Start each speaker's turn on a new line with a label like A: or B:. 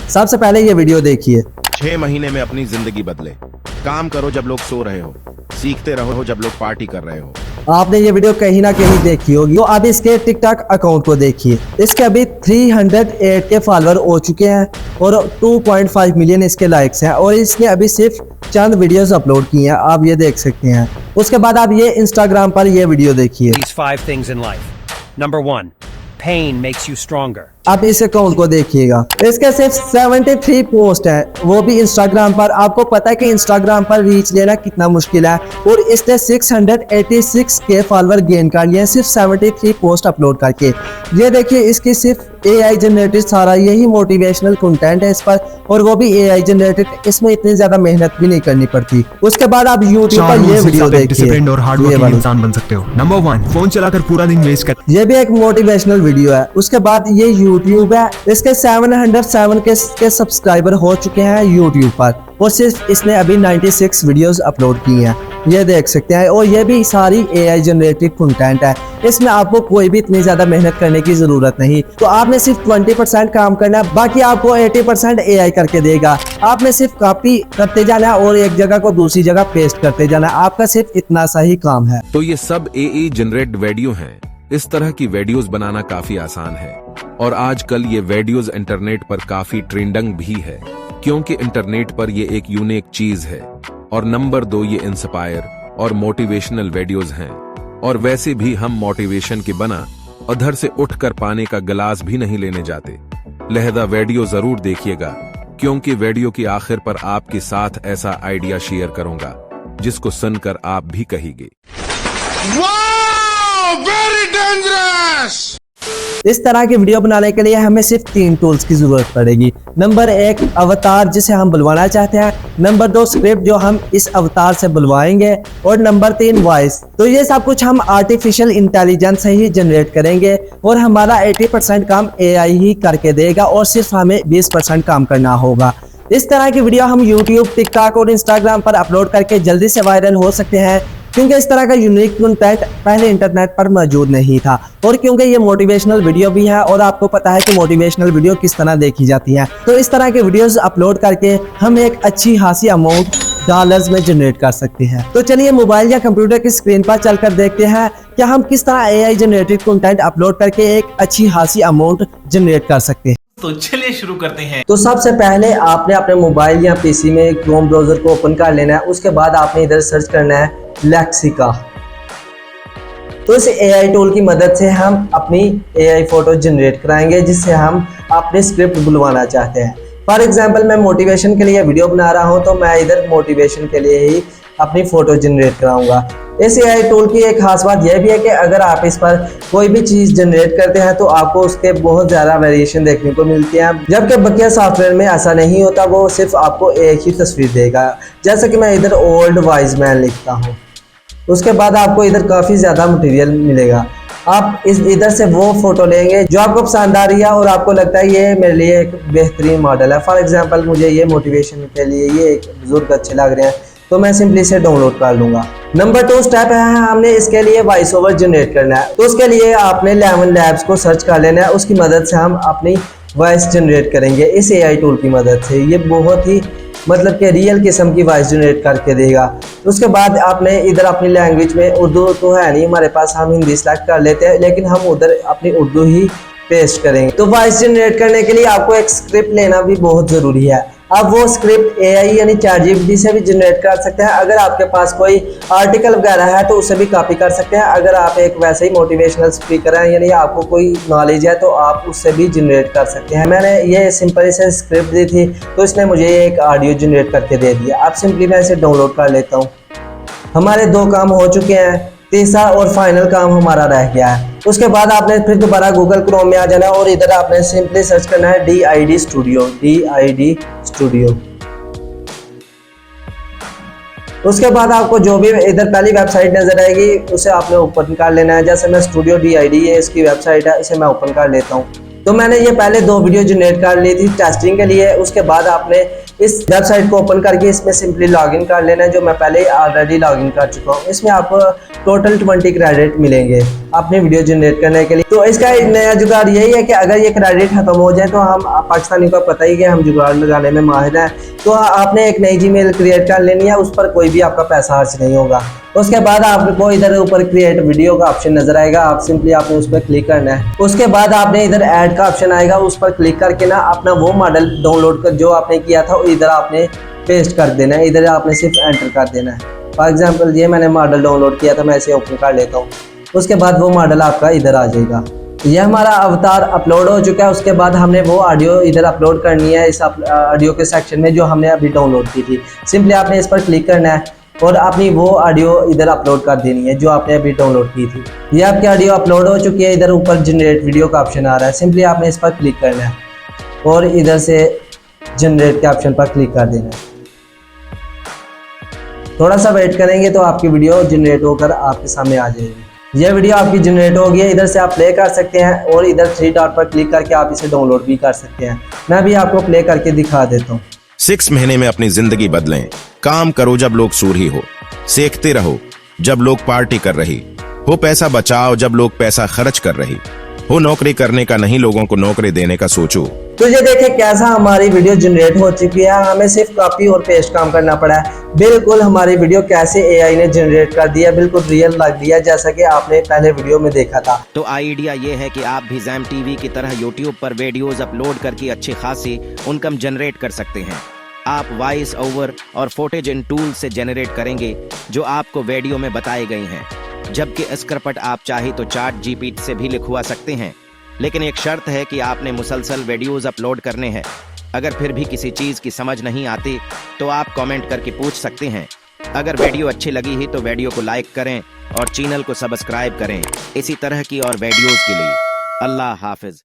A: सबसे पहले ये वीडियो देखिए।
B: 6 महीने में अपनी जिंदगी बदले। काम करो जब लोग सो रहे हो, सीखते रहो जब लोग पार्टी कर रहे हो।
A: आपने ये वीडियो कहीं ना कहीं देखी होगी। तो अब इसके टिकटॉक अकाउंट को देखिए। इसके अभी 308 के फॉलोअर हो चुके हैं और 2.5 मिलियन इसके लाइक्स हैं और इसने अभी सिर्फ चंद वीडियोस अपलोड की हैं, आप ये देख सकते हैं। उसके बाद आप ये इंस्टाग्राम पर ये वीडियो देखिए।
C: These 5 things in life. Number 1, pain makes you stronger.
A: आप इस अकाउंट को देखिएगा। इसके सिर्फ 73 पोस्ट है, वो भी इंस्टाग्राम पर। आपको पता है कि इंस्टाग्राम पर रीच लेना कितना मुश्किल है और इसने 686 के फॉलोअर गेन कर लिए सिर्फ 73 पोस्ट अपलोड करके। ये देखिए, इसकी सिर्फ AI जनरेटेड सारा यही मोटिवेशनल कंटेंट है इस पर, और वो भी AI जनरेटेड। इसमें इतनी ज्यादा मेहनत भी नहीं करनी पड़ती। उसके बाद आप YouTube पर ये वीडियो देखिए।
D: डिसिप्लिन्ड और हार्ड वर्किंग इंसान बन सकते हो। नंबर 1, फोन चलाकर पूरा दिन वेस्ट कर।
A: ये भी एक मोटिवेशनल वीडियो है। उसके बाद ये YouTube है, इसके 707 के सब्सक्राइबर हो चुके हैं YouTube पर और सिर्फ इसने अभी 96 वीडियोस अपलोड की हैं, ये देख सकते हैं। और ये भी सारी AI जनरेटेड कंटेंट है, इसमें आपको कोई भी इतनी ज्यादा मेहनत करने की जरूरत नहीं। तो आपने सिर्फ 20% काम करना है, बाकी आपको 80% AI करके देगा। आपने सिर्फ कॉपी करते जाना है और एक जगह को दूसरी जगह पेस्ट करते जाना है। आपका सिर्फ इतना सा ही काम है।
B: तो ये सब AI जनरेट वीडियो हैं। इस तरह की वीडियोस बनाना काफी आसान है और आजकल ये वीडियोस इंटरनेट पर काफी ट्रेंडिंग भी है, क्योंकि इंटरनेट पर ये एक यूनिक चीज है। और नंबर 2, ये इंस्पायर और मोटिवेशनल वीडियोस हैं। और वैसे भी हम मोटिवेशन के बना उधर से उठकर पानी का गिलास भी नहीं लेने जाते। लिहाजा वीडियो जरूर देखिएगा, क्योंकि वीडियो की आखिर पर आपके साथ ऐसा आइडिया शेयर करूंगा जिसको सुनकर आप भी कहेंगे,
E: वेरी डेंजरस।
A: इस तरह की वीडियो बनाने के लिए हमें सिर्फ 3 टूल्स की जरूरत पड़ेगी। नंबर 1, अवतार जिसे हम बुलवाना चाहते हैं। नंबर 2, स्क्रिप्ट जो हम इस अवतार से बुलवाएंगे। और नंबर 3, वॉइस। तो ये सब कुछ हम आर्टिफिशियल इंटेलिजेंस से ही जनरेट करेंगे और हमारा 80% काम AI ही करके देगा और सिर्फ हमें 20% काम करना होगा। इस तरह की वीडियो हम YouTube, TikTok और Instagram पर अपलोड करके जल्दी से वायरल हो सकते हैं, क्योंकि इस तरह का यूनिक कंटेंट पहले इंटरनेट पर मौजूद नहीं था और क्योंकि ये मोटिवेशनल वीडियो भी है और आपको पता है कि मोटिवेशनल वीडियो किस तरह देखी जाती है। तो इस तरह के वीडियोस अपलोड करके हम एक अच्छी खासी अमाउंट डॉलर्स में जनरेट कर सकते हैं। तो चलिए मोबाइल या कंप्यूटर की स्क्रीन पर चलकर देखते हैं कि हम किस तरह AI जनरेटेड कंटेंट अपलोड करके एक अच्छी खासी अमाउंट जनरेट कर सकते हैं।
F: तो चलिए शुरू करते हैं।
A: तो सबसे पहले आपने अपने मोबाइल या PC में क्रोम ब्राउजर को ओपन कर लेना है। उसके बाद आपने इधर सर्च करना है लेक्सिका। तो इस AI टूल की मदद से हम अपनी AI फोटो जनरेट कराएंगे, जिससे हम अपनी स्क्रिप्ट बुलवाना चाहते हैं। फॉर एग्जांपल, मैं मोटिवेशन के लिए वीडियो बना रहा हूं, तो मैं इधर मोटिवेशन के लिए ही अपनी फोटो जनरेट कराऊंगा। इस AI टूल की एक खास बात यह भी है कि अगर आप इस पर कोई भी चीज़ जनरेट करते हैं तो आपको उसके बहुत ज़्यादा वेरिएशन देखने को मिलती है, जबकि बकिया सॉफ्टवेयर में ऐसा नहीं होता। वो सिर्फ आपको एक ही तस्वीर देगा। जैसे कि मैं इधर ओल्ड वाइज मैन लिखता हूँ, उसके बाद आपको इधर काफ़ी ज़्यादा मटेरियल मिलेगा। आप इधर से वो फोटो लेंगे जो आपको पसंद आ रही है और आपको लगता है ये मेरे लिए एक बेहतरीन मॉडल है। फॉर एग्जांपल, मुझे ये मोटिवेशन के लिए ये एक बुजुर्ग अच्छे लग रहे हैं, तो मैं सिंपली इसे डाउनलोड कर लूंगा। नंबर 2 स्टेप है, हमने इसके लिए वॉइस ओवर जनरेट करना है। तो उसके लिए आपने लेमन लैब्स को सर्च कर लेना है। उसकी मदद से हम अपनी वॉइस जनरेट करेंगे इस AI टूल की मदद से। ये बहुत ही मतलब कि रियल किस्म की वॉइस जनरेट करके देगा। उसके बाद आपने इधर अपनी लैंग्वेज में, उर्दू तो है नहीं हमारे पास, हम हिंदी सेलेक्ट कर लेते हैं, लेकिन हम उधर अपनी उर्दू ही पेस्ट करेंगे। तो वॉइस जनरेट करने के लिए आपको एक स्क्रिप्ट लेना भी बहुत ज़रूरी है। आप वो स्क्रिप्ट AI यानी ChatGPT से भी जनरेट कर सकते हैं। अगर आपके पास कोई आर्टिकल वगैरह है तो उसे भी कॉपी कर सकते हैं। अगर आप एक वैसे ही मोटिवेशनल स्पीकर हैं यानी आपको कोई नॉलेज है तो आप उससे भी जनरेट कर सकते हैं। मैंने ये सिंपल से स्क्रिप्ट दी थी तो इसने मुझे एक ऑडियो जनरेट करके दे दिया। अब सिंपली मैं इसे डाउनलोड कर लेता हूँ। हमारे 2 काम हो चुके हैं, तीसरा और फाइनल काम हमारा रह गया है। उसके बाद आपने फिर दोबारा गूगल क्रोम में आ जाना और इधर आपने सिंपली सर्च करना है DID स्टूडियो, DID स्टूडियो। उसके बाद आपको जो भी इधर पहली वेबसाइट नजर आएगी उसे आपने ओपन कर लेना है। जैसे मैं स्टूडियो DID ये इसकी वेबसाइट है, इसे मैं ओपन कर लेता हूँ। तो मैंने ये पहले 2 वीडियो जनरेट कर ली थी टेस्टिंग के लिए। उसके बाद आपने इस वेबसाइट को ओपन करके इसमें सिंपली लॉगिन कर लेना है, जो मैं पहले ऑलरेडी लॉगिन कर चुका हूँ। इसमें आपको टोटल 20 क्रेडिट मिलेंगे अपनी वीडियो जनरेट करने के लिए। तो इसका एक नया जुगाड़ यही है कि अगर ये क्रेडिट खत्म हो जाए, तो हम पाकिस्तानियों को पता ही कि हम जुगाड़ लगाने में माहिर हैं, तो आपने एक नई जीमेल क्रिएट कर लेनी है, उस पर कोई भी आपका पैसा खर्च नहीं होगा। उसके बाद आपको इधर ऊपर क्रिएट वीडियो का ऑप्शन नजर आएगा, आप सिंपली आपने उस पर क्लिक करना है। उसके बाद आपने इधर ऐड का ऑप्शन आएगा, उस पर क्लिक करके ना अपना वो मॉडल डाउनलोड कर जो आपने किया था इधर आपने पेस्ट कर देना है। इधर आपने सिर्फ एंटर कर देना है। फॉर एग्जांपल ये मैंने मॉडल डाउनलोड किया था, मैं इसे ओपन कर लेता हूँ। उसके बाद वो मॉडल आपका इधर आ जाएगा। ये हमारा अवतार अपलोड हो चुका है। उसके बाद हमने वो ऑडियो इधर अपलोड करनी है इस ऑडियो के सेक्शन में जो हमने अभी डाउनलोड की थी। सिंपली आपने इस पर क्लिक करना है और अपनी वो ऑडियो इधर अपलोड कर देनी है जो आपने अभी डाउनलोड की थी। ये आपकी ऑडियो अपलोड हो चुकी है। इधर ऊपर जनरेट वीडियो का ऑप्शन आ रहा है, सिंपली आपने इस पर क्लिक करना है और इधर से जनरेट के ऑप्शन पर क्लिक कर देना है। थोड़ा सा वेट करेंगे तो आपकी वीडियो जनरेट होकर आपके सामने आ जाएगी। यह वीडियो आपकी जनरेट हो गई है। इधर से आप प्ले कर सकते हैं और इधर 3 डॉट पर क्लिक करके आप इसे डाउनलोड भी कर सकते हैं। मैं भी आपको प्ले करके दिखा देता हूँ।
F: 6 महीने में अपनी जिंदगी बदलें। काम करो जब लोग सूरी हो, सीखते रहो जब लोग पार्टी कर रही हो, पैसा बचाओ जब लोग पैसा खर्च कर रही हो, नौकरी करने का नहीं लोगों को नौकरी देने का सोचो।
A: तो ये देखे कैसा हमारी वीडियो जनरेट हो चुकी है। हमें सिर्फ कॉपी और पेस्ट काम करना पड़ा है। बिल्कुल हमारी वीडियो कैसे एआई ने जनरेट कर दिया, बिल्कुल रियल लग दिया जैसा कि आपने पहले वीडियो में देखा था।
G: तो आइडिया ये है कि आप भी जैम टीवी की तरह यूट्यूब पर वीडियोस अपलोड करके अच्छी खासी इनकम जनरेट कर सकते हैं। आप वॉइस ओवर और फुटेज इन टूल से जनरेट करेंगे जो आपको वीडियो में बताए गए हैं, जबकि स्क्रिप्ट आप चाहे तो चैट जीपीटी से भी लिखवा सकते हैं। लेकिन एक शर्त है कि आपने मुसलसल वीडियोस अपलोड करने हैं। अगर फिर भी किसी चीज़ की समझ नहीं आती तो आप कमेंट करके पूछ सकते हैं। अगर वीडियो अच्छी लगी ही तो वीडियो को लाइक करें और चैनल को सब्सक्राइब करें इसी तरह की और वीडियोस के लिए। अल्लाह हाफिज।